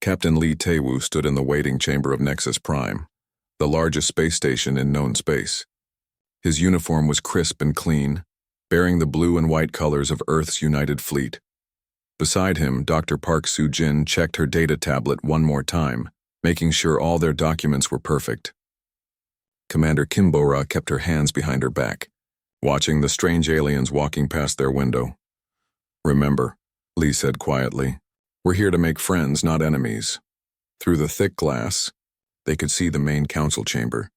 Captain Lee Tae-woo stood in the waiting chamber of Nexus Prime, the largest space station in known space. His uniform was crisp and clean, bearing the blue and white colors of Earth's United Fleet. Beside him, Dr. Park Soo-jin checked her data tablet one more time, making sure all their documents were perfect. Commander Kim Bo-ra kept her hands behind her back, watching the strange aliens walking past their window. "Remember," Lee said quietly, "we're here to make friends, not enemies." Through the thick glass, they could see the main council chamber.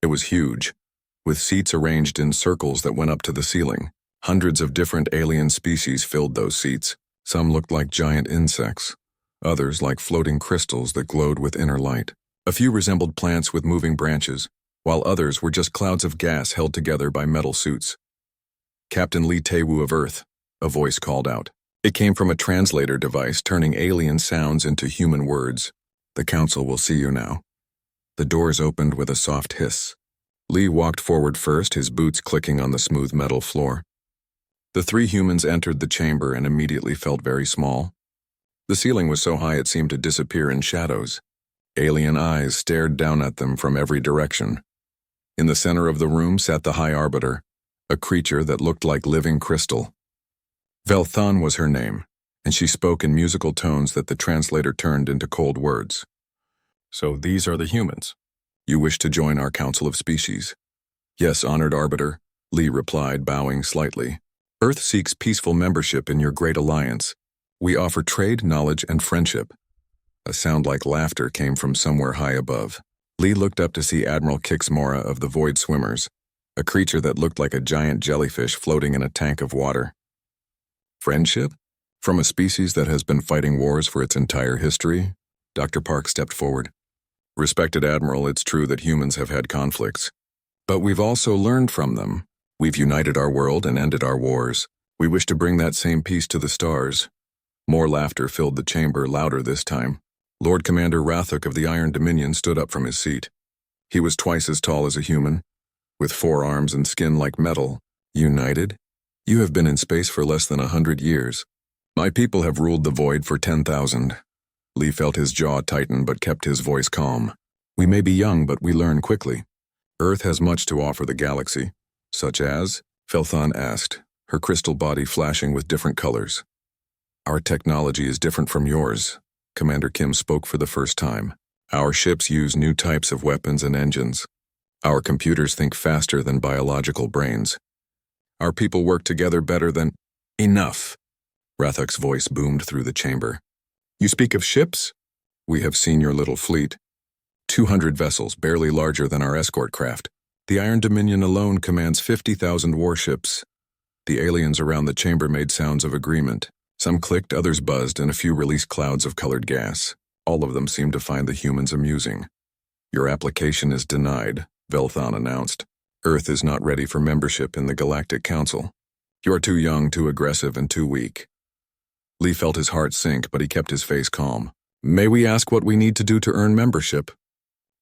It was huge, with seats arranged in circles that went up to the ceiling. Hundreds of different alien species filled those seats. Some looked like giant insects, others like floating crystals that glowed with inner light. A few resembled plants with moving branches, while others were just clouds of gas held together by metal suits. "Captain Lee Tae-woo of Earth," a voice called out. It came from a translator device turning alien sounds into human words. "The council will see you now." The doors opened with a soft hiss. Lee walked forward first, his boots clicking on the smooth metal floor. The three humans entered the chamber and immediately felt very small. The ceiling was so high it seemed to disappear in shadows. Alien eyes stared down at them from every direction. In the center of the room sat the High Arbiter, a creature that looked like living crystal. Velthan was her name, and she spoke in musical tones that the translator turned into cold words. "So these are the humans. You wish to join our Council of Species?" "Yes, Honored Arbiter," Lee replied, bowing slightly. "Earth seeks peaceful membership in your great alliance. We offer trade, knowledge, and friendship." A sound like laughter came from somewhere high above. Lee looked up to see Admiral Kixmora of the Void Swimmers, a creature that looked like a giant jellyfish floating in a tank of water. "Friendship? From a species that has been fighting wars for its entire history?" Dr. Park stepped forward. "Respected Admiral, it's true that humans have had conflicts. But we've also learned from them. We've united our world and ended our wars. We wish to bring that same peace to the stars." More laughter filled the chamber, louder this time. Lord Commander Rathok of the Iron Dominion stood up from his seat. He was twice as tall as a human, with 4 arms and skin like metal. "United? You have been in space for less than 100 years. My people have ruled the void for 10,000. Lee felt his jaw tighten but kept his voice calm. "We may be young, but we learn quickly. Earth has much to offer the galaxy." "Such as?" Velthan asked, her crystal body flashing with different colors. "Our technology is different from yours." Commander Kim spoke for the first time. "Our ships use new types of weapons and engines. Our computers think faster than biological brains. Our people work together better than—" "Enough!" Rathok's voice boomed through the chamber. "You speak of ships? We have seen your little fleet. 200 vessels, barely larger than our escort craft. The Iron Dominion alone commands 50,000 warships." The aliens around the chamber made sounds of agreement. Some clicked, others buzzed, and a few released clouds of colored gas. All of them seemed to find the humans amusing. "Your application is denied," Velthan announced. "Earth is not ready for membership in the Galactic Council. You are too young, too aggressive, and too weak." Lee felt his heart sink, but he kept his face calm. "May we ask what we need to do to earn membership?"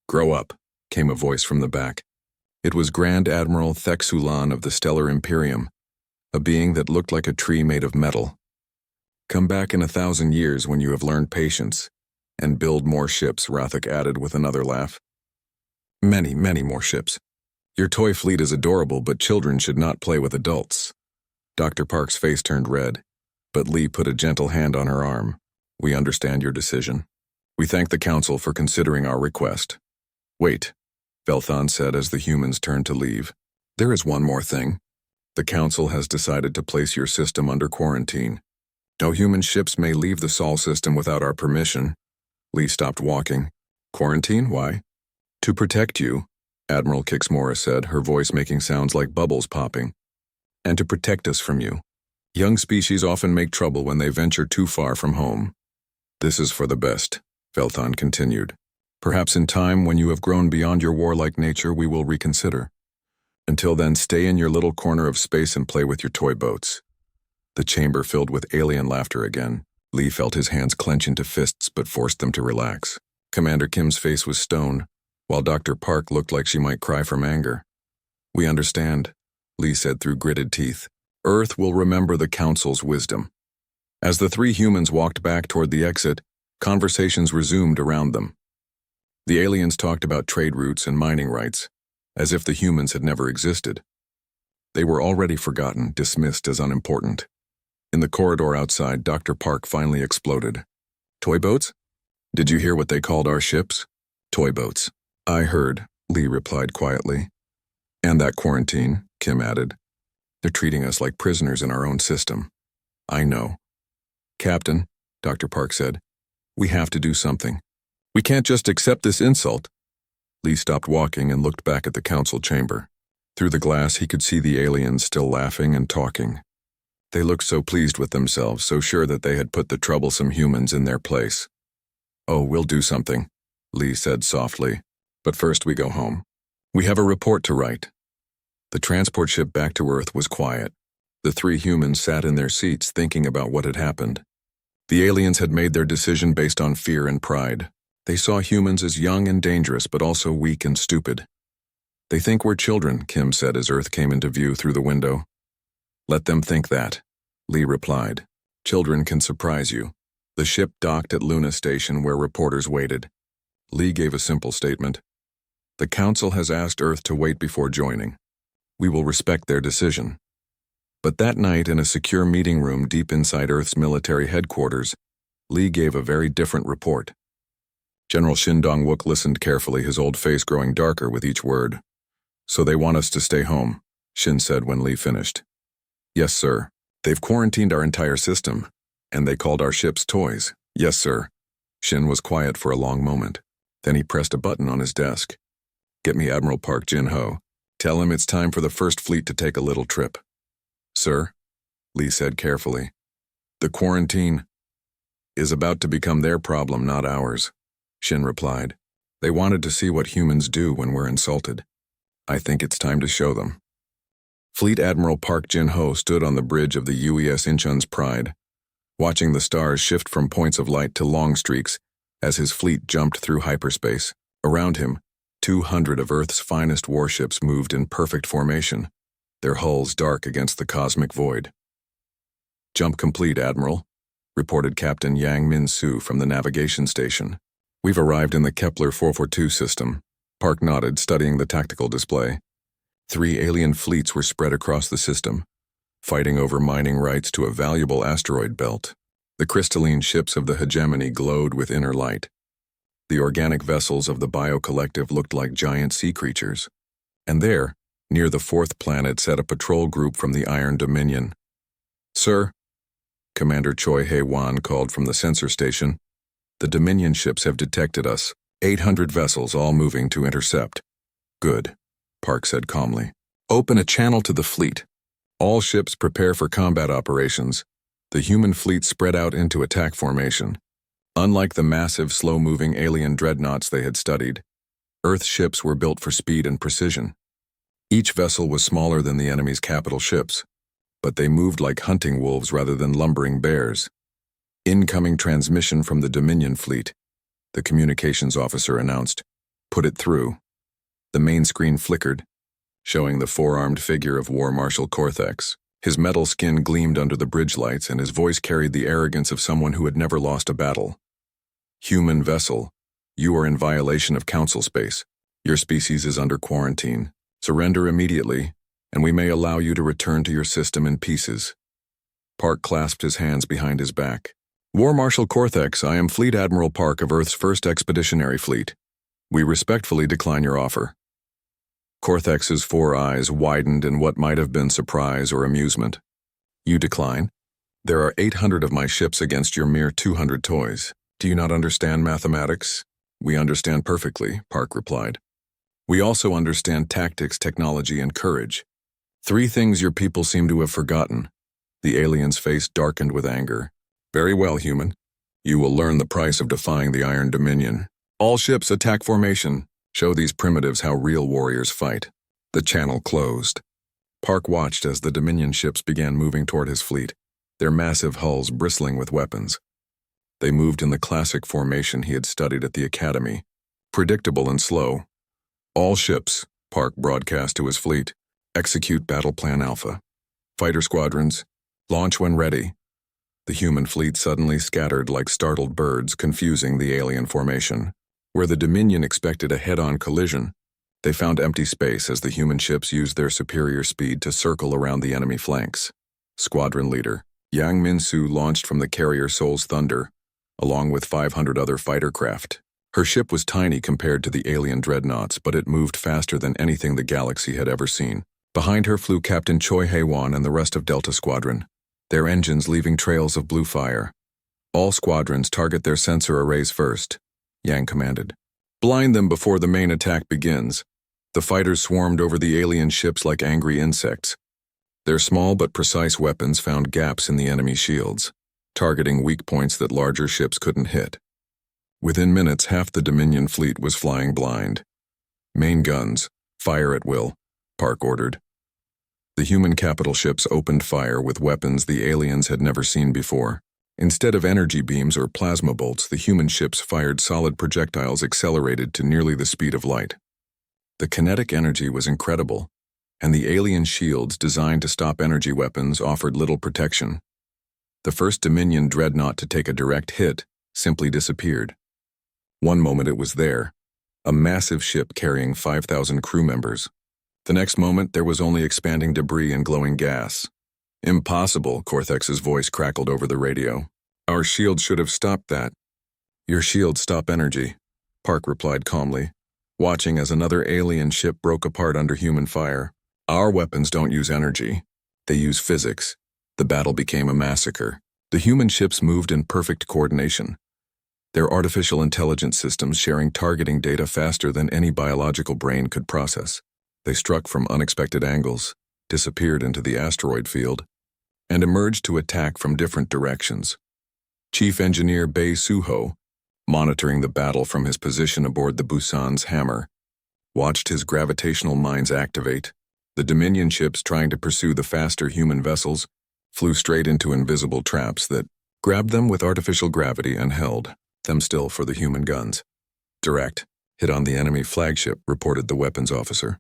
"Grow up," came a voice from the back. It was Grand Admiral Thexulan of the Stellar Imperium, a being that looked like a tree made of metal. "Come back in 1,000 years when you have learned patience, and build more ships," Rathok added with another laugh. "Many, many more ships. Your toy fleet is adorable, but children should not play with adults." Dr. Park's face turned red, but Lee put a gentle hand on her arm. "We understand your decision. We thank the Council for considering our request." "Wait," Velthan said as the humans turned to leave. "There is one more thing. The Council has decided to place your system under quarantine. No human ships may leave the Sol system without our permission." Lee stopped walking. "Quarantine? Why?" "To protect you," Admiral Kixmora said, her voice making sounds like bubbles popping. "And to protect us from you. Young species often make trouble when they venture too far from home." "This is for the best," Velthan continued. "Perhaps in time, when you have grown beyond your warlike nature, we will reconsider. Until then, stay in your little corner of space and play with your toy boats." The chamber filled with alien laughter again. Lee felt his hands clench into fists but forced them to relax. Commander Kim's face was stone, while Dr. Park looked like she might cry from anger. "We understand," Lee said through gritted teeth. "Earth will remember the Council's wisdom." As the 3 humans walked back toward the exit, Conversations resumed around them. The aliens talked about trade routes and mining rights, as if the humans had never existed. They were already forgotten, dismissed as unimportant. In the corridor outside, Dr. Park finally exploded. Toy boats? Did you hear what they called our ships? Toy boats. I heard, Lee replied quietly. And that quarantine, Kim added. They're treating us like prisoners in our own system. I know. Captain, Dr. Park said, we have to do something. We can't just accept this insult. Lee stopped walking and looked back at the council chamber. Through the glass, he could see the aliens still laughing and talking. They looked so pleased with themselves, so sure that they had put the troublesome humans in their place. Oh, we'll do something, Lee said softly. But first we go home. We have a report to write. The transport ship back to Earth was quiet. The three humans sat in their seats thinking about what had happened. The aliens had made their decision based on fear and pride. They saw humans as young and dangerous, but also weak and stupid. They think we're children, Kim said as Earth came into view through the window. Let them think that, Lee replied. Children can surprise you. The ship docked at Luna Station where reporters waited. Lee gave a simple statement. The Council has asked Earth to wait before joining. We will respect their decision. But that night in a secure meeting room deep inside Earth's military headquarters, Lee gave a very different report. General Shin Dong-wook listened carefully, his old face growing darker with each word. So they want us to stay home, Shin said when Lee finished. Yes, sir. They've quarantined our entire system, and they called our ships toys. Yes, sir. Shin was quiet for a long moment. Then he pressed a button on his desk. Get me Admiral Park Jin-ho. Tell him it's time for the First Fleet to take a little trip. Sir, Lee said carefully. The quarantine is about to become their problem, not ours, Shin replied. They wanted to see what humans do when we're insulted. I think it's time to show them. Fleet Admiral Park Jin-ho stood on the bridge of the UES Incheon's Pride, watching the stars shift from points of light to long streaks as his fleet jumped through hyperspace. Around him, 200 of Earth's finest warships moved in perfect formation, their hulls dark against the cosmic void. Jump complete, Admiral, reported Captain Yang Min-soo from the navigation station. We've arrived in the Kepler 442 system. Park nodded, studying the tactical display. 3 alien fleets were spread across the system, fighting over mining rights to a valuable asteroid belt. The crystalline ships of the hegemony glowed with inner light. The organic vessels of the Bio-Collective looked like giant sea creatures. And there, near the 4th planet, sat a patrol group from the Iron Dominion. Sir, Commander Choi Hae-wan called from the sensor station, the Dominion ships have detected us. 800 vessels all moving to intercept. Good, Park said calmly. Open a channel to the fleet. All ships prepare for combat operations. The human fleet spread out into attack formation. Unlike the massive, slow-moving alien dreadnoughts they had studied, Earth ships were built for speed and precision. Each vessel was smaller than the enemy's capital ships, but they moved like hunting wolves rather than lumbering bears. Incoming transmission from the Dominion fleet, the communications officer announced. Put it through. The main screen flickered, showing the 4-armed figure of War Marshal Cortex. His metal skin gleamed under the bridge lights, and his voice carried the arrogance of someone who had never lost a battle. Human vessel, you are in violation of Council space. Your species is under quarantine. Surrender immediately, and we may allow you to return to your system in pieces. Park clasped his hands behind his back. War Marshal Cortex, I am Fleet Admiral Park of Earth's 1st Expeditionary Fleet. We respectfully decline your offer. Cortex's 4 eyes widened in what might have been surprise or amusement. You decline? There are 800 of my ships against your mere 200 toys. Do you not understand mathematics? We understand perfectly, Park replied. We also understand tactics, technology, and courage. 3 things your people seem to have forgotten. The alien's face darkened with anger. Very well, human. You will learn the price of defying the Iron Dominion. All ships attack formation. Show these primitives how real warriors fight. The channel closed. Park watched as the Dominion ships began moving toward his fleet, their massive hulls bristling with weapons. They moved in the classic formation he had studied at the Academy, predictable and slow. All ships, Park broadcast to his fleet, execute Battle Plan Alpha. Fighter squadrons, launch when ready. The human fleet suddenly scattered like startled birds, confusing the alien formation. Where the Dominion expected a head-on collision, they found empty space as the human ships used their superior speed to circle around the enemy flanks. Squadron leader Yang Min-soo launched from the carrier Seoul's Thunder, along with 500 other fighter craft. Her ship was tiny compared to the alien dreadnoughts, but it moved faster than anything the galaxy had ever seen. Behind her flew Captain Choi Hae-won and the rest of Delta Squadron, their engines leaving trails of blue fire. All squadrons target their sensor arrays first, Yang commanded. Blind them before the main attack begins. The fighters swarmed over the alien ships like angry insects. Their small but precise weapons found gaps in the enemy shields, targeting weak points that larger ships couldn't hit. Within minutes, half the Dominion fleet was flying blind. Main guns, fire at will, Park ordered. The human capital ships opened fire with weapons the aliens had never seen before. Instead of energy beams or plasma bolts, the human ships fired solid projectiles accelerated to nearly the speed of light. The kinetic energy was incredible, and the alien shields designed to stop energy weapons offered little protection. The first Dominion dreadnought to take a direct hit simply disappeared. One moment it was there, a massive ship carrying 5,000 crew members. The next moment there was only expanding debris and glowing gas. Impossible, Corthex's voice crackled over the radio. Our shield should have stopped that. Your shields stop energy, Park replied calmly, watching as another alien ship broke apart under human fire. Our weapons don't use energy. They use physics. The battle became a massacre. The human ships moved in perfect coordination, their artificial intelligence systems sharing targeting data faster than any biological brain could process. They struck from unexpected angles, disappeared into the asteroid field, and emerged to attack from different directions. Chief Engineer Bae Soo-ho, monitoring the battle from his position aboard the Busan's Hammer, watched his gravitational mines activate. The Dominion ships trying to pursue the faster human vessels flew straight into invisible traps that grabbed them with artificial gravity and held them still for the human guns. Direct hit on the enemy flagship, reported the weapons officer.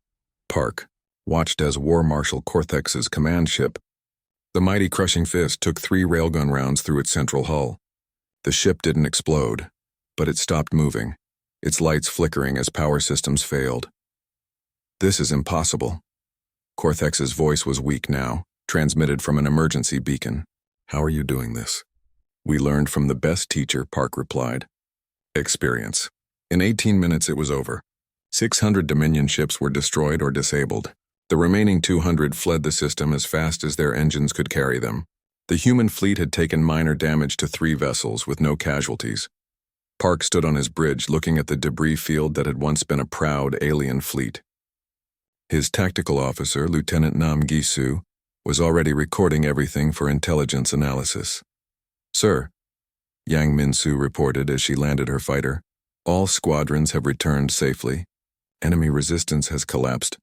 Park watched as War Marshal Corthex's command ship. The mighty crushing fist took 3 railgun rounds through its central hull. The ship didn't explode, but it stopped moving, its lights flickering as power systems failed. This is impossible. Corthex's voice was weak now, transmitted from an emergency beacon. How are you doing this? We learned from the best teacher, Park replied. Experience. In 18 minutes it was over. 600 Dominion ships were destroyed or disabled. The remaining 200 fled the system as fast as their engines could carry them. The human fleet had taken minor damage to 3 vessels with no casualties. Park stood on his bridge looking at the debris field that had once been a proud alien fleet. His tactical officer, Lieutenant Nam Gi-soo, was already recording everything for intelligence analysis. Sir, Yang Min-soo reported as she landed her fighter, all squadrons have returned safely. Enemy resistance has collapsed.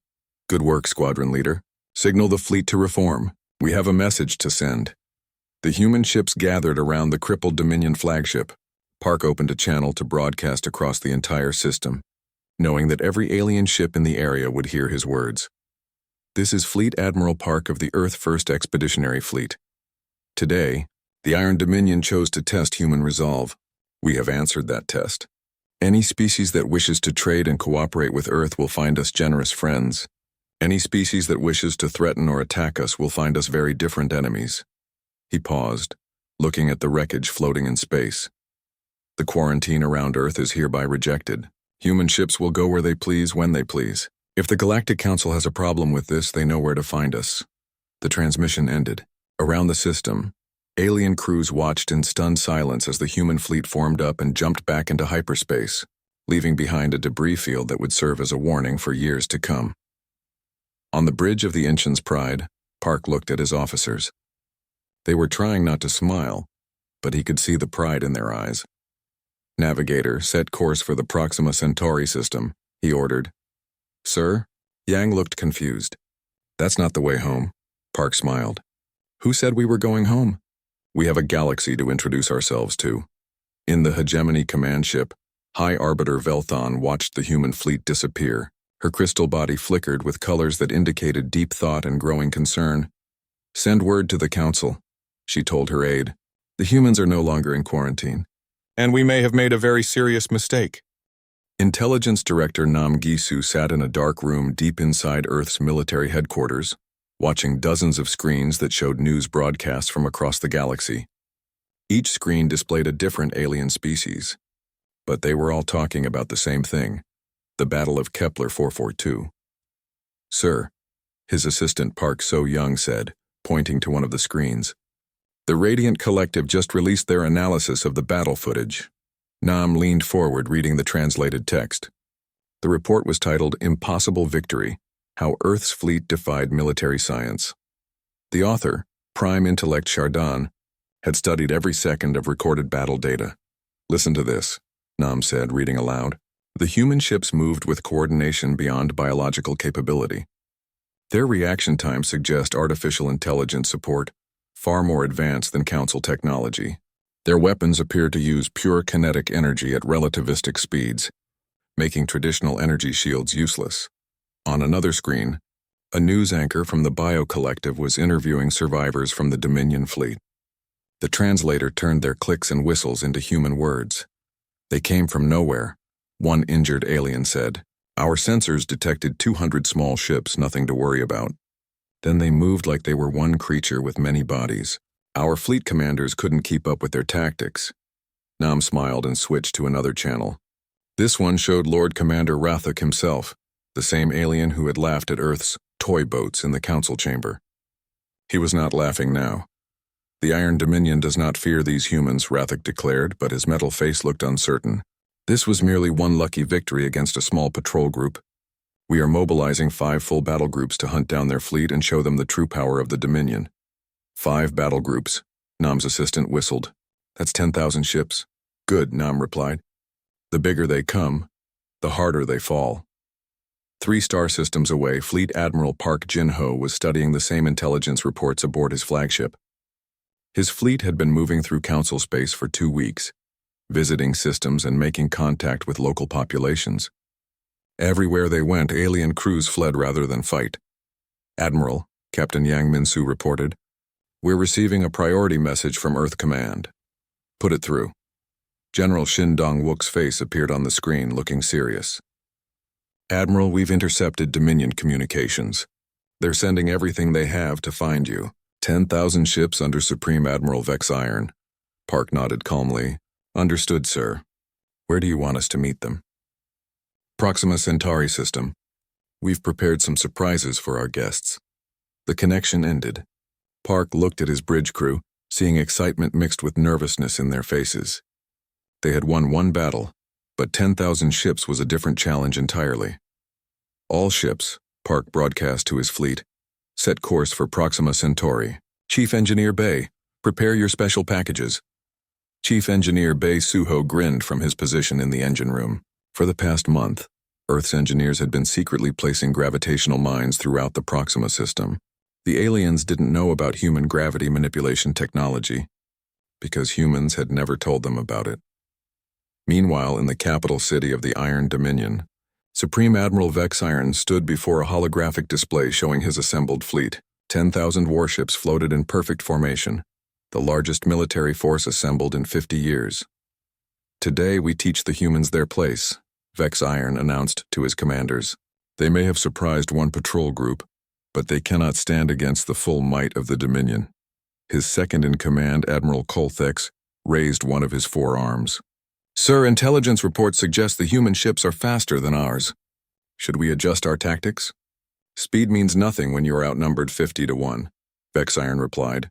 Good work, squadron leader. Signal the fleet to reform. We have a message to send. The human ships gathered around the crippled Dominion flagship. Park opened a channel to broadcast across the entire system, knowing that every alien ship in the area would hear his words. This is Fleet Admiral Park of the Earth First Expeditionary Fleet. Today, the Iron Dominion chose to test human resolve. We have answered that test. Any species that wishes to trade and cooperate with Earth will find us generous friends. Any species that wishes to threaten or attack us will find us very different enemies. He paused, looking at the wreckage floating in space. The quarantine around Earth is hereby rejected. Human ships will go where they please when they please. If the Galactic Council has a problem with this, they know where to find us. The transmission ended. Around the system, alien crews watched in stunned silence as the human fleet formed up and jumped back into hyperspace, leaving behind a debris field that would serve as a warning for years to come. On the bridge of the Incheon's Pride, Park looked at his officers. They were trying not to smile, but he could see the pride in their eyes. Navigator, set course for the Proxima Centauri system, he ordered. Sir? Yang looked confused. That's not the way home, Park smiled. Who said we were going home? We have a galaxy to introduce ourselves to. In the Hegemony command ship, High Arbiter Velthon watched the human fleet disappear. Her crystal body flickered with colors that indicated deep thought and growing concern. Send word to the council, she told her aide. The humans are no longer in quarantine, and we may have made a very serious mistake. Intelligence Director Nam Gisu sat in a dark room deep inside Earth's military headquarters, watching dozens of screens that showed news broadcasts from across the galaxy. Each screen displayed a different alien species, but they were all talking about the same thing, the Battle of Kepler 442. "Sir," his assistant Park So-young said, pointing to one of the screens. "The Radiant Collective just released their analysis of the battle footage." Nam leaned forward, reading the translated text. The report was titled "Impossible Victory: How Earth's Fleet Defied Military Science." The author, Prime Intellect Chardon, had studied every second of recorded battle data. "Listen to this," Nam said, reading aloud. "The human ships moved with coordination beyond biological capability. Their reaction times suggest artificial intelligence support far more advanced than Council technology. Their weapons appear to use pure kinetic energy at relativistic speeds, making traditional energy shields useless." On another screen, a news anchor from the Bio Collective was interviewing survivors from the Dominion fleet. The translator turned their clicks and whistles into human words. "They came from nowhere," one injured alien said. "Our sensors detected 200 small ships, nothing to worry about. Then they moved like they were one creature with many bodies. Our fleet commanders couldn't keep up with their tactics." Nam smiled and switched to another channel. This one showed Lord Commander Rathak himself, the same alien who had laughed at Earth's toy boats in the council chamber. He was not laughing now. "The Iron Dominion does not fear these humans," Rathak declared, but his metal face looked uncertain. "This was merely one lucky victory against a small patrol group. We are mobilizing 5 full battle groups to hunt down their fleet and show them the true power of the Dominion." 5 battle groups, Nam's assistant whistled. "That's 10,000 ships." "Good," Nam replied. "The bigger they come, the harder they fall." 3 star systems away, Fleet Admiral Park Jin-ho was studying the same intelligence reports aboard his flagship. His fleet had been moving through Council space for 2 weeks, visiting systems and making contact with local populations. Everywhere they went, alien crews fled rather than fight. "Admiral," Captain Yang Min-soo reported, "we're receiving a priority message from Earth Command." "Put it through." General Shin Dong-wook's face appeared on the screen, looking serious. "Admiral, we've intercepted Dominion communications. They're sending everything they have to find you. 10,000 ships under Supreme Admiral Vex Iron." Park nodded calmly. "Understood, sir. Where do you want us to meet them?" "Proxima Centauri system. We've prepared some surprises for our guests." The connection ended. Park looked at his bridge crew, seeing excitement mixed with nervousness in their faces. They had won 1 battle, but 10,000 ships was a different challenge entirely. "All ships," Park broadcast to his fleet, "set course for Proxima Centauri. Chief Engineer Bay, prepare your special packages." Chief Engineer Bay Suho grinned from his position in the engine room. For the past month, Earth's engineers had been secretly placing gravitational mines throughout the Proxima system. The aliens didn't know about human gravity manipulation technology, because humans had never told them about it. Meanwhile, in the capital city of the Iron Dominion, Supreme Admiral Vex Iron stood before a holographic display showing his assembled fleet. 10,000 warships floated in perfect formation, the largest military force assembled in 50 years. "Today we teach the humans their place," Vex Iron announced to his commanders. "They may have surprised one patrol group, but they cannot stand against the full might of the Dominion." His second-in-command, Admiral Colthex, raised one of his 4 arms. "Sir, intelligence reports suggest the human ships are faster than ours. Should we adjust our tactics?" "Speed means nothing when you are outnumbered 50 to 1, Vex Iron replied.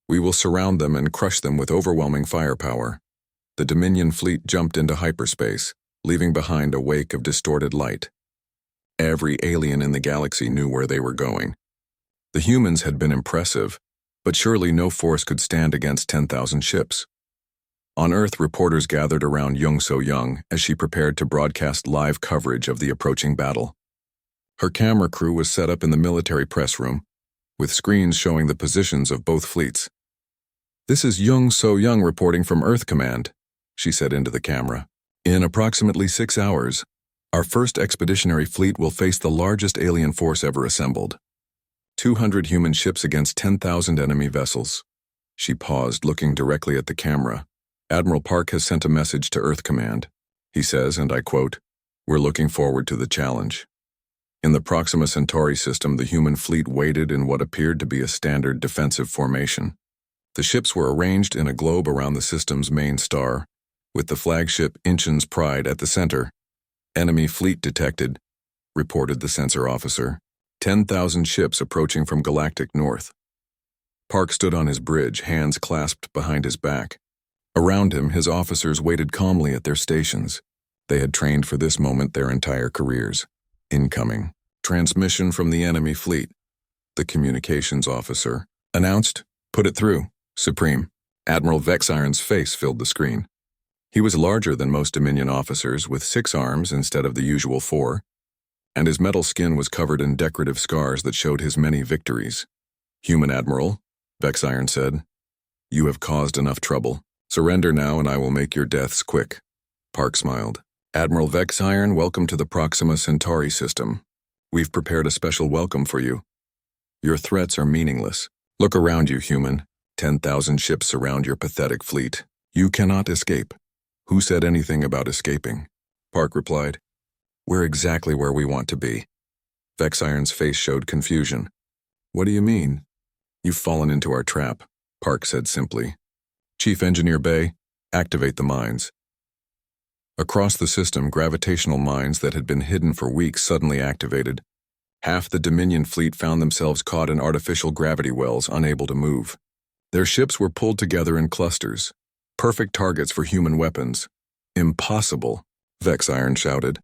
"We will surround them and crush them with overwhelming firepower." The Dominion fleet jumped into hyperspace, leaving behind a wake of distorted light. Every alien in the galaxy knew where they were going. The humans had been impressive, but surely no force could stand against 10,000 ships. On Earth, reporters gathered around Jung So-young as she prepared to broadcast live coverage of the approaching battle. Her camera crew was set up in the military press room, with screens showing the positions of both fleets. "This is Jung So-young reporting from Earth Command," she said into the camera. "In approximately 6 hours, our first expeditionary fleet will face the largest alien force ever assembled. 200 human ships against 10,000 enemy vessels." She paused, looking directly at the camera. "Admiral Park has sent a message to Earth Command. He says, and I quote, 'We're looking forward to the challenge.'" In the Proxima Centauri system, the human fleet waited in what appeared to be a standard defensive formation. The ships were arranged in a globe around the system's main star, with the flagship Incheon's Pride at the center. "Enemy fleet detected," reported the sensor officer. 10,000 ships approaching from galactic north. Park stood on his bridge, hands clasped behind his back. Around him, his officers waited calmly at their stations. They had trained for this moment their entire careers. "Incoming. Transmission from the enemy fleet," the communications officer announced. "Put it through, Supreme." Admiral Vexiron's face filled the screen. He was larger than most Dominion officers, with 6 arms instead of the usual 4, and his metal skin was covered in decorative scars that showed his many victories. "Human Admiral," Vexiron said, "you have caused enough trouble. Surrender now and I will make your deaths quick." Park smiled. "Admiral Vexiron, welcome to the Proxima Centauri system. We've prepared a special welcome for you. Your threats are meaningless. Look around you, human. 10,000 ships surround your pathetic fleet. You cannot escape." "Who said anything about escaping?" Park replied. "We're exactly where we want to be." Vexiron's face showed confusion. "What do you mean?" "You've fallen into our trap," Park said simply. "Chief Engineer Bay, activate the mines." Across the system, gravitational mines that had been hidden for weeks suddenly activated. Half the Dominion fleet found themselves caught in artificial gravity wells, unable to move. Their ships were pulled together in clusters, perfect targets for human weapons. "Impossible," Vexiron shouted.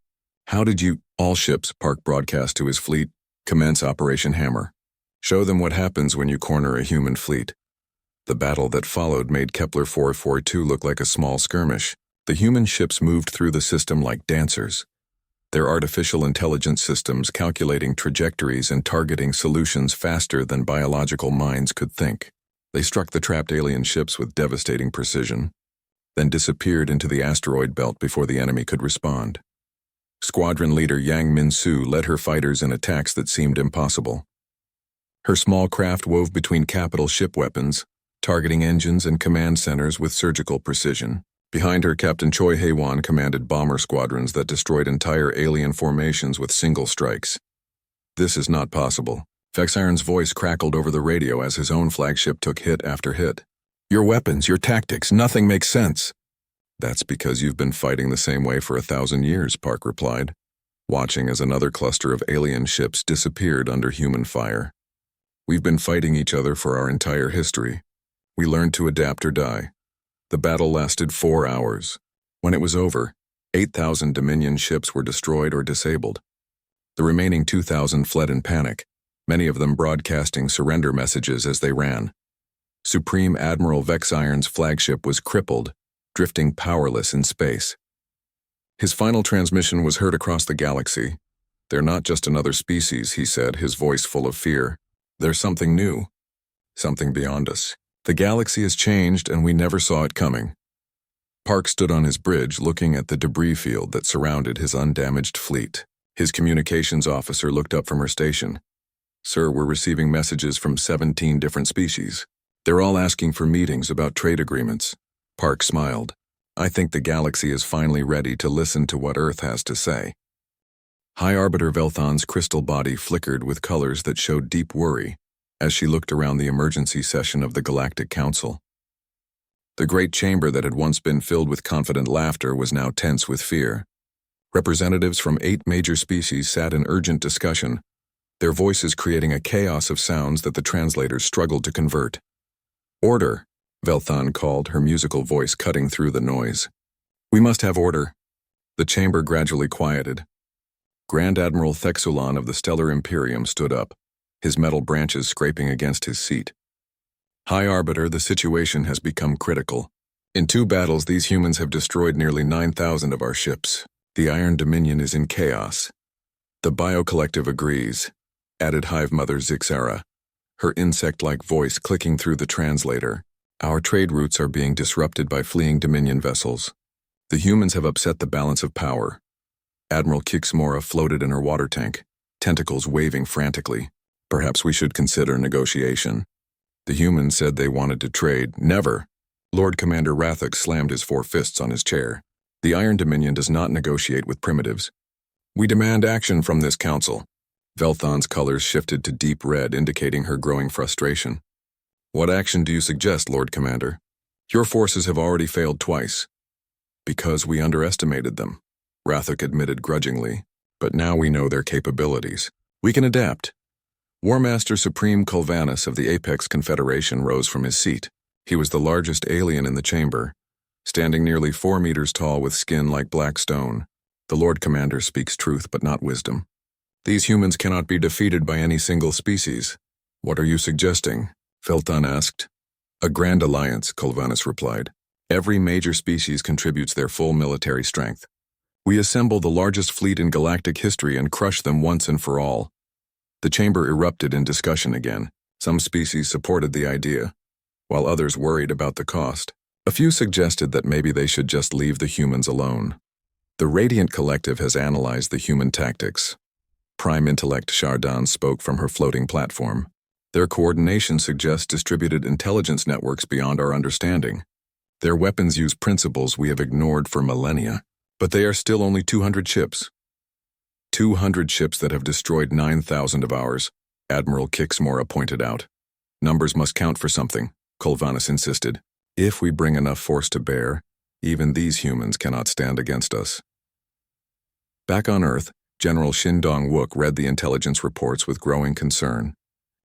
"How did you—" "All ships," Park broadcast to his fleet, "commence Operation Hammer. Show them what happens when you corner a human fleet." The battle that followed made Kepler 442 look like a small skirmish. The human ships moved through the system like dancers, their artificial intelligence systems calculating trajectories and targeting solutions faster than biological minds could think. They struck the trapped alien ships with devastating precision, then disappeared into the asteroid belt before the enemy could respond. Squadron leader Yang Min-soo led her fighters in attacks that seemed impossible. Her small craft wove between capital ship weapons, targeting engines and command centers with surgical precision. Behind her, Captain Choi Hae-won commanded bomber squadrons that destroyed entire alien formations with single strikes. "This is not possible." Vexiron's voice crackled over the radio as his own flagship took hit after hit. "Your weapons, your tactics, nothing makes sense." "That's because you've been fighting the same way for 1,000 years, Park replied, watching as another cluster of alien ships disappeared under human fire. "We've been fighting each other for our entire history. We learned to adapt or die." The battle lasted 4 hours. When it was over, 8,000 Dominion ships were destroyed or disabled. The remaining 2,000 fled in panic, many of them broadcasting surrender messages as they ran. Supreme Admiral Vexiron's flagship was crippled, drifting powerless in space. His final transmission was heard across the galaxy. "They're not just another species," he said, his voice full of fear. "They're something new, something beyond us. The galaxy has changed and we never saw it coming." Park stood on his bridge looking at the debris field that surrounded his undamaged fleet. His communications officer looked up from her station. "Sir, we're receiving messages from 17 different species. They're all asking for meetings about trade agreements." Park smiled. "I think the galaxy is finally ready to listen to what Earth has to say." High Arbiter Velthan's crystal body flickered with colors that showed deep worry as she looked around the emergency session of the Galactic Council. The great chamber that had once been filled with confident laughter was now tense with fear. Representatives from 8 major species sat in urgent discussion, their voices creating a chaos of sounds that the translators struggled to convert. "Order," Velthan called, her musical voice cutting through the noise. "We must have order." The chamber gradually quieted. Grand Admiral Thexulan of the Stellar Imperium stood up, his metal branches scraping against his seat. "High Arbiter, the situation has become critical. In 2 battles, these humans have destroyed nearly 9,000 of our ships. The Iron Dominion is in chaos." "The Bio-Collective agrees," added Hive Mother Zixara, her insect-like voice clicking through the translator. "Our trade routes are being disrupted by fleeing Dominion vessels. The humans have upset the balance of power." Admiral Kixmora floated in her water tank, tentacles waving frantically. "Perhaps we should consider negotiation." The humans said they wanted to trade. Never. Lord Commander Rathok slammed his 4 fists on his chair. The Iron Dominion does not negotiate with primitives. We demand action from this council. Velthon's colors shifted to deep red, indicating her growing frustration. What action do you suggest, Lord Commander? Your forces have already failed twice. Because we underestimated them, Rathok admitted grudgingly. But now we know their capabilities. We can adapt. War Master Supreme Kulvanis of the Apex Confederation rose from his seat. He was the largest alien in the chamber, standing nearly 4 meters tall with skin like black stone. The Lord Commander speaks truth but not wisdom. These humans cannot be defeated by any single species. What are you suggesting? Velthon asked. A grand alliance, Kulvanis replied. Every major species contributes their full military strength. We assemble the largest fleet in galactic history and crush them once and for all. The chamber erupted in discussion again. Some species supported the idea, while others worried about the cost. A few suggested that maybe they should just leave the humans alone. The Radiant Collective has analyzed the human tactics. Prime Intellect Chardon spoke from her floating platform. Their coordination suggests distributed intelligence networks beyond our understanding. Their weapons use principles we have ignored for millennia, but they are still only 200 ships. 200 ships that have destroyed 9,000 of ours, Admiral Kixmora pointed out. Numbers must count for something, Kulvanis insisted. If we bring enough force to bear, even these humans cannot stand against us. Back on Earth, General Shin Dong-wook read the intelligence reports with growing concern.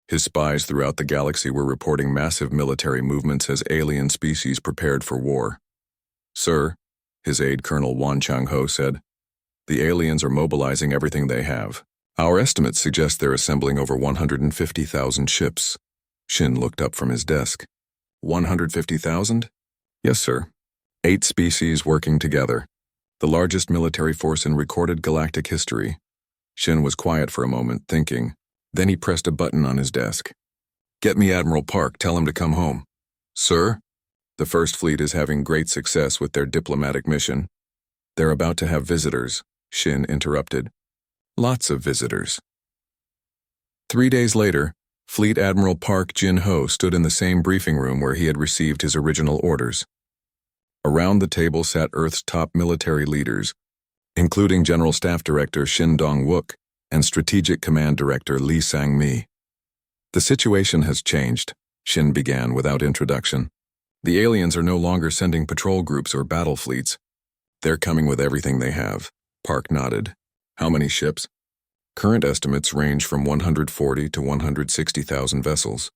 His spies throughout the galaxy were reporting massive military movements as alien species prepared for war. Sir, his aide Colonel Wan Chang-ho said, the aliens are mobilizing everything they have. Our estimates suggest they're assembling over 150,000 ships. Shin looked up from his desk. 150,000? Yes, sir. 8 species working together. The largest military force in recorded galactic history. Shin was quiet for a moment, thinking. Then he pressed a button on his desk. Get me Admiral Park, tell him to come home. Sir? The First Fleet is having great success with their diplomatic mission. They're about to have visitors, Shin interrupted. Lots of visitors. 3 days later, Fleet Admiral Park Jin-ho stood in the same briefing room where he had received his original orders. Around the table sat Earth's top military leaders, including General Staff Director Shin Dong-wook and Strategic Command Director Lee Sang-mi. The situation has changed, Shin began without introduction. The aliens are no longer sending patrol groups or battle fleets. They're coming with everything they have. Park nodded. How many ships? Current estimates range from 140 to 160,000 vessels.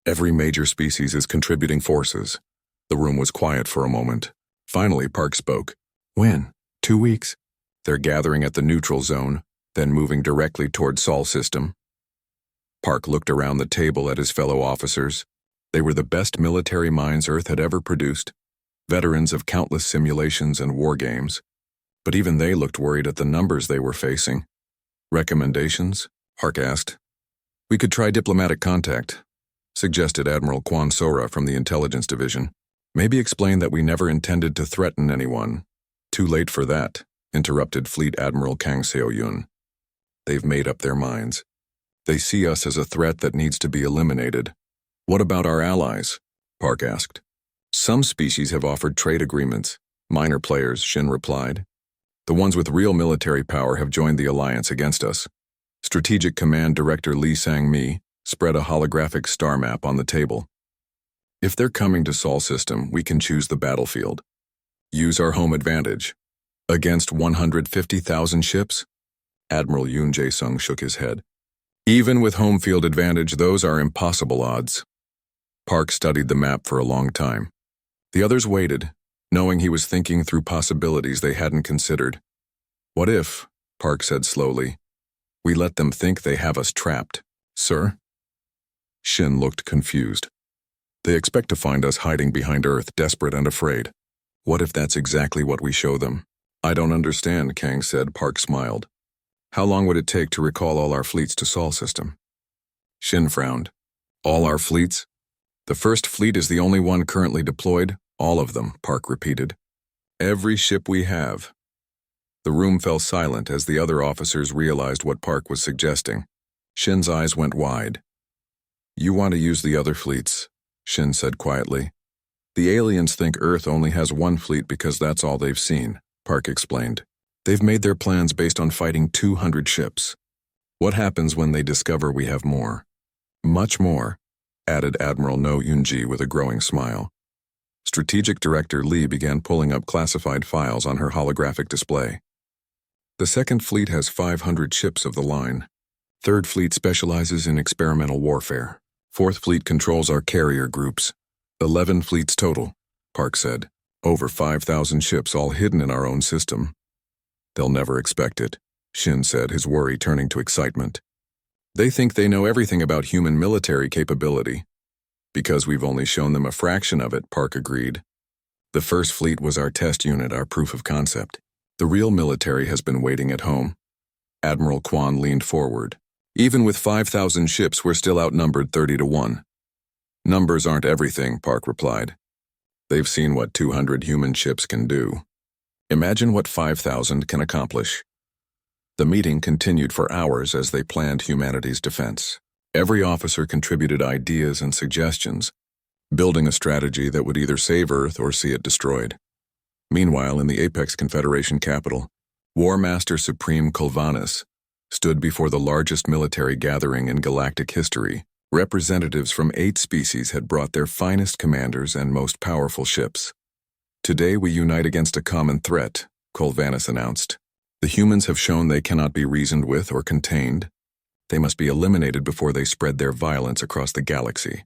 Every major species is contributing forces. The room was quiet for a moment. Finally, Park spoke. When? 2 weeks? They're gathering at the neutral zone, then moving directly toward Sol system. Park looked around the table at his fellow officers. They were the best military minds Earth had ever produced, veterans of countless simulations and war games. But even they looked worried at the numbers they were facing. Recommendations? Park asked. We could try diplomatic contact, suggested Admiral Kwan Sora from the Intelligence Division. Maybe explain that we never intended to threaten anyone. Too late for that, interrupted Fleet Admiral Kang Seo-yun. They've made up their minds. They see us as a threat that needs to be eliminated. What about our allies? Park asked. Some species have offered trade agreements. Minor players, Shin replied. The ones with real military power have joined the alliance against us. Strategic Command Director Lee Sang-mi spread a holographic star map on the table. If they're coming to Sol system, we can choose the battlefield. Use our home advantage. Against 150,000 ships? Admiral Yoon Jae-sung shook his head. Even with home field advantage, those are impossible odds. Park studied the map for a long time. The others waited, knowing he was thinking through possibilities they hadn't considered. What if, Park said slowly, we let them think they have us trapped, sir? Shin looked confused. They expect to find us hiding behind Earth, desperate and afraid. What if that's exactly what we show them? I don't understand, Kang said. Park smiled. How long would it take to recall all our fleets to Sol system? Shin frowned. All our fleets? The First Fleet is the only one currently deployed. All of them, Park repeated. Every ship we have. The room fell silent as the other officers realized what Park was suggesting. Shin's eyes went wide. You want to use the other fleets, Shin said quietly. The aliens think Earth only has one fleet because that's all they've seen, Park explained. They've made their plans based on fighting 200 ships. What happens when they discover we have more? Much more, added Admiral No Yunji with a growing smile. Strategic Director Lee began pulling up classified files on her holographic display. The Second Fleet has 500 ships of the line. Third Fleet specializes in experimental warfare. Fourth Fleet controls our carrier groups. 11 fleets total, Park said. Over 5,000 ships all hidden in our own system. They'll never expect it, Shin said, his worry turning to excitement. They think they know everything about human military capability. Because we've only shown them a fraction of it, Park agreed. The First Fleet was our test unit, our proof of concept. The real military has been waiting at home. Admiral Kwan leaned forward. Even with 5,000 ships, we're still outnumbered 30-1. Numbers aren't everything, Park replied. They've seen what 200 human ships can do. Imagine what 5,000 can accomplish. The meeting continued for hours as they planned humanity's defense. Every officer contributed ideas and suggestions, building a strategy that would either save Earth or see it destroyed. Meanwhile, in the Apex Confederation capital, War Master Supreme Kolvanis stood before the largest military gathering in galactic history. Representatives from 8 species had brought their finest commanders and most powerful ships. Today we unite against a common threat, Kolvanis announced. The humans have shown they cannot be reasoned with or contained. They must be eliminated before they spread their violence across the galaxy.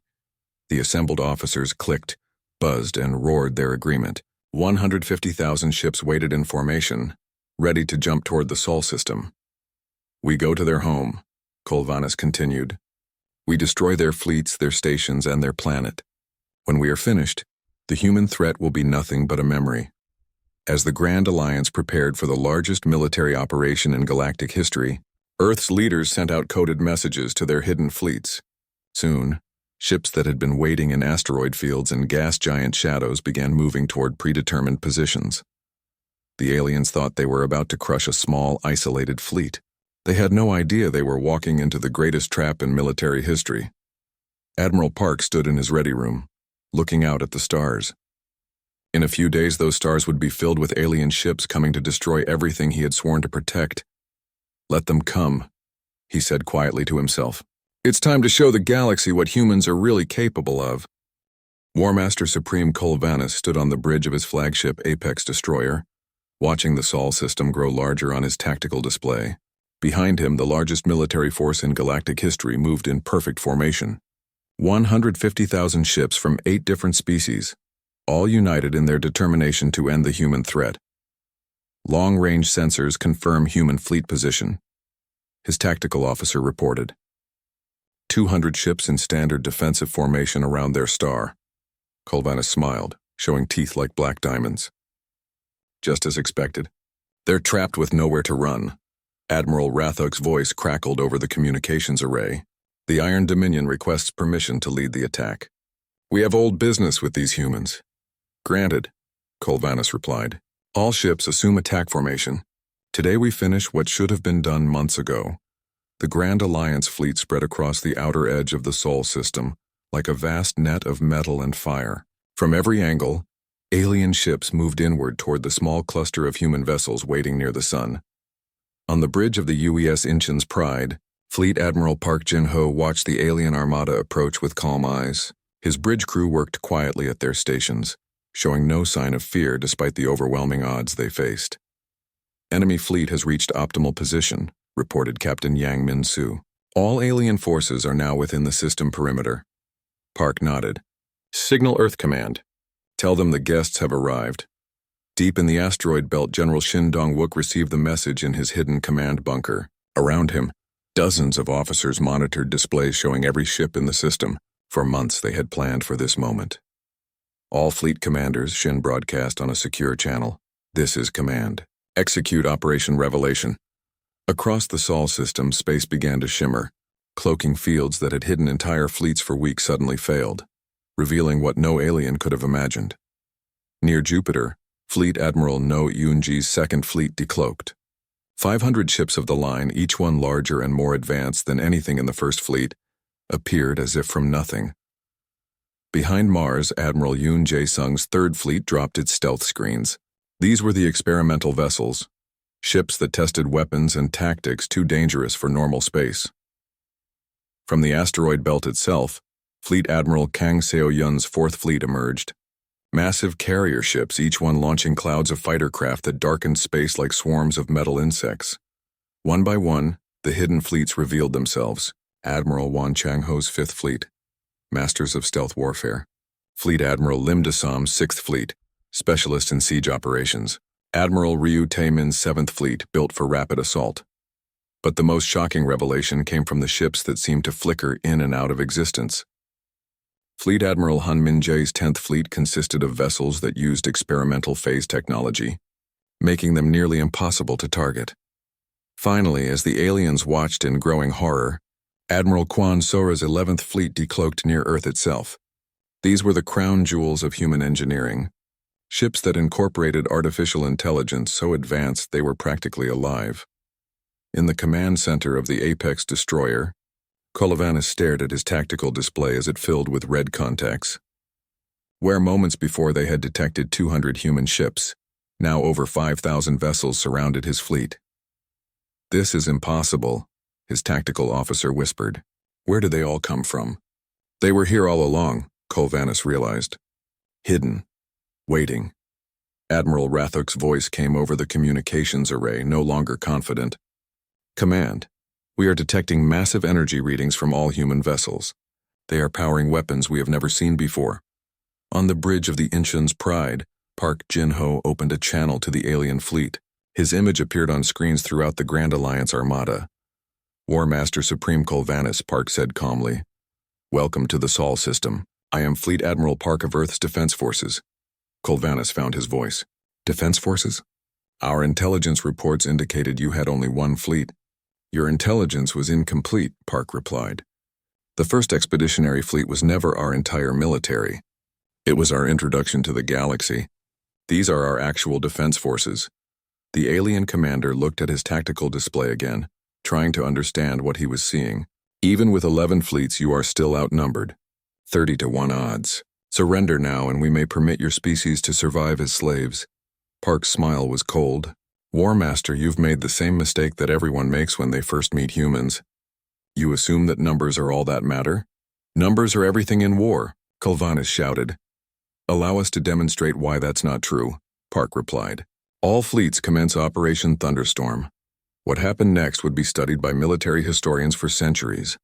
The assembled officers clicked, buzzed, and roared their agreement. 150,000 ships waited in formation, ready to jump toward the Sol system. We go to their home, Kolvanis continued. We destroy their fleets, their stations, and their planet. When we are finished, the human threat will be nothing but a memory. As the Grand Alliance prepared for the largest military operation in galactic history, Earth's leaders sent out coded messages to their hidden fleets. Soon, ships that had been waiting in asteroid fields and gas giant shadows began moving toward predetermined positions. The aliens thought they were about to crush a small, isolated fleet. They had no idea they were walking into the greatest trap in military history. Admiral Park stood in his ready room, looking out at the stars. In a few days, those stars would be filled with alien ships coming to destroy everything he had sworn to protect. Let them come, he said quietly to himself. It's time to show the galaxy what humans are really capable of. War Master Supreme Kolvanis stood on the bridge of his flagship Apex destroyer, watching the Sol system grow larger on his tactical display. Behind him, the largest military force in galactic history moved in perfect formation. 150,000 ships from 8 different species, all united in their determination to end the human threat. Long-range sensors confirm human fleet position, his tactical officer reported. 200 ships in standard defensive formation around their star. Kolvanis smiled, showing teeth like black diamonds. Just as expected. They're trapped with nowhere to run. Admiral Rathug's voice crackled over the communications array. The Iron Dominion requests permission to lead the attack. We have old business with these humans. Granted, Kolvanis replied. All ships assume attack formation. Today we finish what should have been done months ago. The Grand Alliance fleet spread across the outer edge of the Sol system, like a vast net of metal and fire. From every angle, alien ships moved inward toward the small cluster of human vessels waiting near the sun. On the bridge of the UES Incheon's Pride, Fleet Admiral Park Jin-ho watched the alien armada approach with calm eyes. His bridge crew worked quietly at their stations, showing no sign of fear despite the overwhelming odds they faced. Enemy fleet has reached optimal position, reported Captain Yang Min-soo. All alien forces are now within the system perimeter. Park nodded. Signal Earth Command. Tell them the guests have arrived. Deep in the asteroid belt, General Shin Dong-wook received the message in his hidden command bunker. Around him, dozens of officers monitored displays showing every ship in the system. For months they had planned for this moment. All fleet commanders, Shin broadcast on a secure channel. This is command. Execute Operation Revelation. Across the Sol system, space began to shimmer. Cloaking fields that had hidden entire fleets for weeks suddenly failed, revealing what no alien could have imagined. Near Jupiter, Fleet Admiral No Yoonji's second fleet decloaked. 500 ships of the line, each one larger and more advanced than anything in the first fleet, appeared as if from nothing. Behind Mars, Admiral Yoon Jae-sung's Third Fleet dropped its stealth screens. These were the experimental vessels, ships that tested weapons and tactics too dangerous for normal space. From the asteroid belt itself, Fleet Admiral Kang Seo-yun's Fourth Fleet emerged. Massive carrier ships, each one launching clouds of fighter craft that darkened space like swarms of metal insects. One by one, the hidden fleets revealed themselves. Admiral Wan Chang-ho's Fifth Fleet, masters of stealth warfare. Fleet Admiral Lim De-sam's Sixth Fleet, specialist in siege operations. Admiral Ryu Tae-min's Seventh Fleet, built for rapid assault. But the most shocking revelation came from the ships that seemed to flicker in and out of existence. Fleet Admiral Han Min-jae's 10th Fleet consisted of vessels that used experimental phase technology, making them nearly impossible to target. Finally, as the aliens watched in growing horror, Admiral Kwan Sora's 11th Fleet decloaked near Earth itself. These were the crown jewels of human engineering, ships that incorporated artificial intelligence so advanced they were practically alive. In the command center of the Apex destroyer, Kolovanis stared at his tactical display as it filled with red contacts. Where moments before they had detected 200 human ships, now over 5,000 vessels surrounded his fleet. "This is impossible," his tactical officer whispered. "Where did they all come from?" "They were here all along," Kolvanis realized. "Hidden. Waiting." Admiral Rathok's voice came over the communications array, no longer confident. "Command, we are detecting massive energy readings from all human vessels. They are powering weapons we have never seen before." On the bridge of the Incheon's Pride, Park Jin-ho opened a channel to the alien fleet. His image appeared on screens throughout the Grand Alliance Armada. "War Master Supreme Kolvanis," Park said calmly. "Welcome to the Sol system. I am Fleet Admiral Park of Earth's Defense Forces." Kolvanis found his voice. "Defense Forces? Our intelligence reports indicated you had only one fleet." "Your intelligence was incomplete," Park replied. "The first expeditionary fleet was never our entire military. It was our introduction to the galaxy. These are our actual defense forces." The alien commander looked at his tactical display again, trying to understand what he was seeing. "Even with 11 fleets, you are still outnumbered. 30 to 1 odds. Surrender now and we may permit your species to survive as slaves." Park's smile was cold. "War Master, you've made the same mistake that everyone makes when they first meet humans. You assume that numbers are all that matter? Numbers are everything in war," Kolvanis shouted. "Allow us to demonstrate why that's not true," Park replied. "All fleets commence Operation Thunderstorm. What happened next would be studied by military historians for centuries.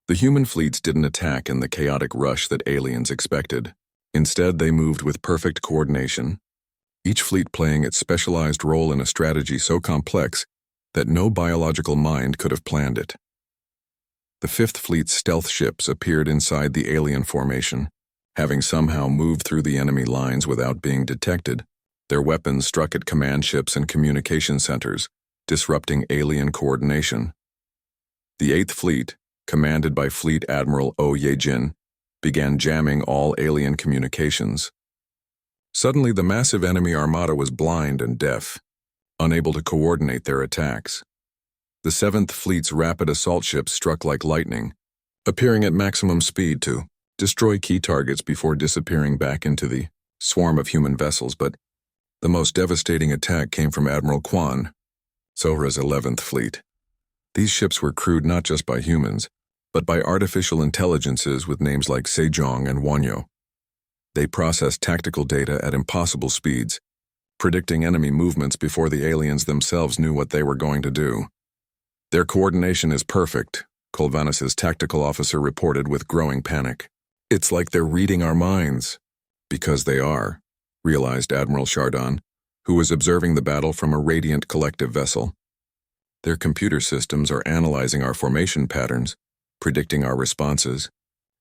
The human fleets didn't attack in the chaotic rush that aliens expected. Instead, they moved with perfect coordination, each fleet playing its specialized role in a strategy so complex that no biological mind could have planned it. The Fifth Fleet's stealth ships appeared inside the alien formation. Having somehow moved through the enemy lines without being detected, their weapons struck at command ships and communication centers, disrupting alien coordination. The Eighth Fleet, commanded by Fleet Admiral Oh Ye-jin, began jamming all alien communications. Suddenly, the massive enemy armada was blind and deaf, unable to coordinate their attacks. The Seventh Fleet's rapid assault ships struck like lightning, appearing at maximum speed to destroy key targets before disappearing back into the swarm of human vessels. But the most devastating attack came from Admiral Kwan Sora's 11th Fleet. These ships were crewed not just by humans, but by artificial intelligences with names like Sejong and Wanyo. They processed tactical data at impossible speeds, predicting enemy movements before the aliens themselves knew what they were going to do. "Their coordination is perfect," Kolvanis's tactical officer reported with growing panic. "It's like they're reading our minds." "Because they are," realized Admiral Chardon, who was observing the battle from a radiant collective vessel. "Their computer systems are analyzing our formation patterns, predicting our responses,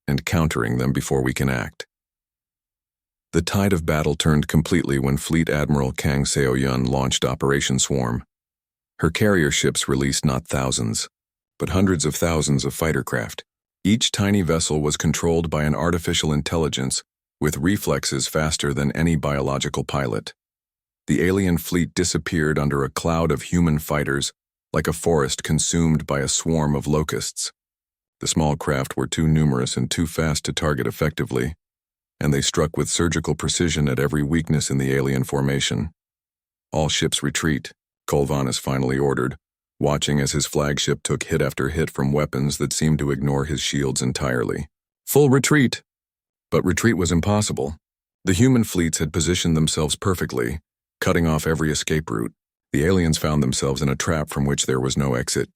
and countering them before we can act." The tide of battle turned completely when Fleet Admiral Kang Seo-yun launched Operation Swarm. Her carrier ships released not thousands, but hundreds of thousands of fighter craft. Each tiny vessel was controlled by an artificial intelligence with reflexes faster than any biological pilot. The alien fleet disappeared under a cloud of human fighters like a forest consumed by a swarm of locusts. The small craft were too numerous and too fast to target effectively, and they struck with surgical precision at every weakness in the alien formation. All ships retreat, Colvanus finally ordered, watching as his flagship took hit after hit from weapons that seemed to ignore his shields entirely. Full retreat! But retreat was impossible. The human fleets had positioned themselves perfectly, cutting off every escape route. The aliens found themselves in a trap from which there was no exit.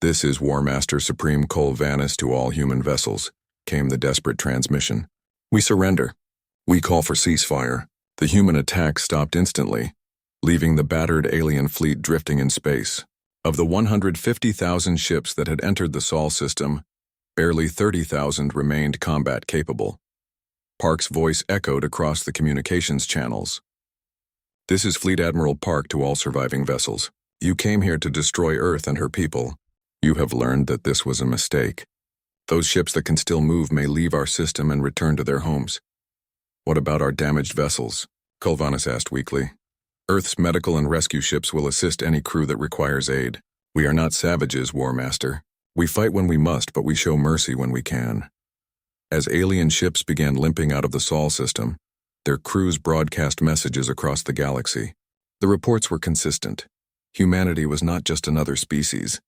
"This is War Master Supreme Colvanus to all human vessels," came the desperate transmission. "We surrender. We call for ceasefire." The human attack stopped instantly, leaving the battered alien fleet drifting in space. Of the 150,000 ships that had entered the Sol system, barely 30,000 remained combat-capable. Park's voice echoed across the communications channels. "This is Fleet Admiral Park to all surviving vessels. You came here to destroy Earth and her people. You have learned that this was a mistake. Those ships that can still move may leave our system and return to their homes." "What about our damaged vessels?" Colvanus asked weakly. "Earth's medical and rescue ships will assist any crew that requires aid. We are not savages, War Master. We fight when we must, but we show mercy when we can." As alien ships began limping out of the Sol system, their crews broadcast messages across the galaxy. The reports were consistent. Humanity was not just another species.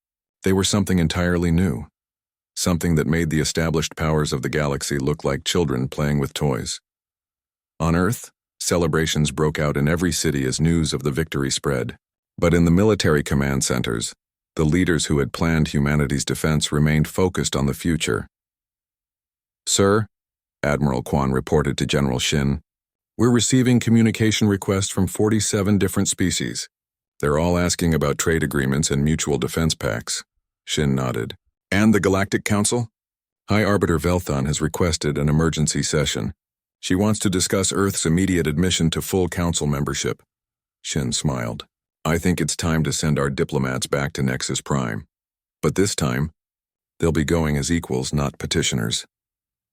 They were something entirely new. Something that made the established powers of the galaxy look like children playing with toys. On Earth, celebrations broke out in every city as news of the victory spread. But in the military command centers, the leaders who had planned humanity's defense remained focused on the future. "Sir," Admiral Kwan reported to General Shin, "we're receiving communication requests from 47 different species. They're all asking about trade agreements and mutual defense pacts." Shin nodded. "And the Galactic Council?" "High Arbiter Velthon has requested an emergency session. She wants to discuss Earth's immediate admission to full council membership." Shin smiled. "I think it's time to send our diplomats back to Nexus Prime. But this time, they'll be going as equals, not petitioners."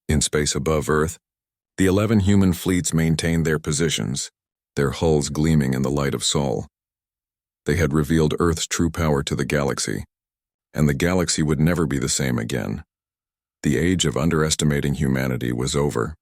In space above Earth, the 11 human fleets maintained their positions, their hulls gleaming in the light of Sol. They had revealed Earth's true power to the galaxy, and the galaxy would never be the same again. The age of underestimating humanity was over.